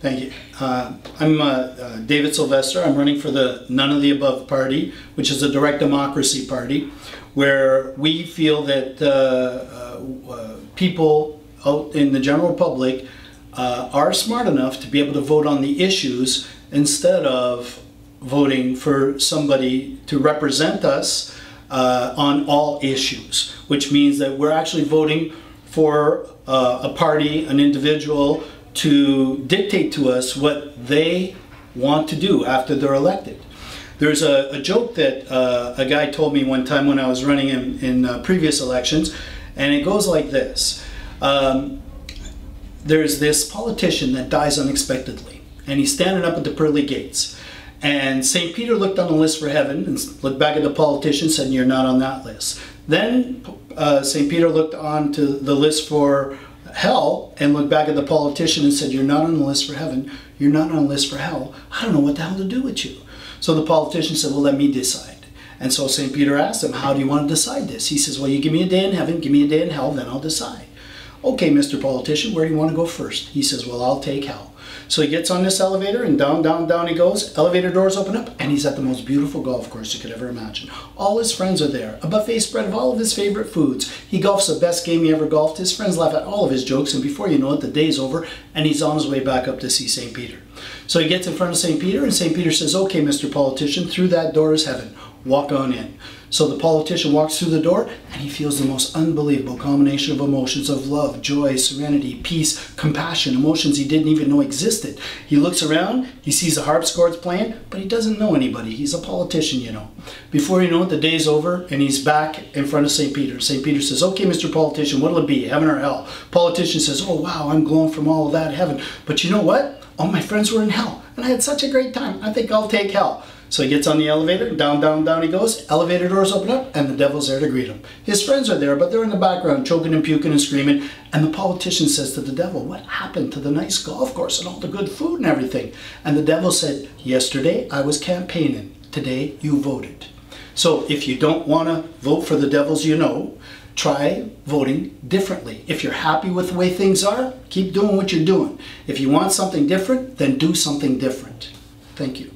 Thank you. I'm David Sylvestre. I'm running for the None of the Above party, which is a direct democracy party, where we feel that people out in the general public are smart enough to be able to vote on the issues instead of voting for somebody to represent us on all issues, which means that we're actually voting for a party, an individual, to dictate to us what they want to do after they're elected. There's a joke that a guy told me one time when I was running in previous elections, and it goes like this. There's this politician that dies unexpectedly, and he's standing up at the pearly gates. And St. Peter looked on the list for heaven and looked back at the politician and said, "You're not on that list." Then St. Peter looked onto the list for hell and looked back at the politician and said, "You're not on the list for heaven, you're not on the list for hell. I don't know what the hell to do with you." So the politician said, "Well, let me decide." And so St. Peter asked him, "How do you want to decide this?" He says, "Well, you give me a day in heaven, give me a day in hell, then I'll decide." "Okay, Mr. Politician, where do you want to go first?" He says, "Well, I'll take hell." So he gets on this elevator and down, down, down he goes. Elevator doors open up and he's at the most beautiful golf course you could ever imagine. All his friends are there. A buffet spread of all of his favorite foods. He golfs the best game he ever golfed. His friends laugh at all of his jokes, and before you know it, the day's over and he's on his way back up to see St. Peter. So he gets in front of St. Peter and St. Peter says, "Okay, Mr. Politician, through that door is heaven. Walk on in." So the politician walks through the door and he feels the most unbelievable combination of emotions of love, joy, serenity, peace, compassion, emotions he didn't even know existed. He looks around, he sees the harpsichords playing, but he doesn't know anybody. He's a politician, you know. Before you know it, the day's over and he's back in front of St. Peter. St. Peter says, "Okay, Mr. Politician, what'll it be, heaven or hell?" Politician says, "Oh wow, I'm glowing from all of that heaven. But you know what? All my friends were in hell and I had such a great time. I think I'll take hell." So he gets on the elevator, down, down, down he goes, elevator doors open up, and the devil's there to greet him. His friends are there, but they're in the background, choking and puking and screaming, and the politician says to the devil, "What happened to the nice golf course and all the good food and everything?" And the devil said, "Yesterday I was campaigning, today you voted." So if you don't want to vote for the devils you know, try voting differently. If you're happy with the way things are, keep doing what you're doing. If you want something different, then do something different. Thank you.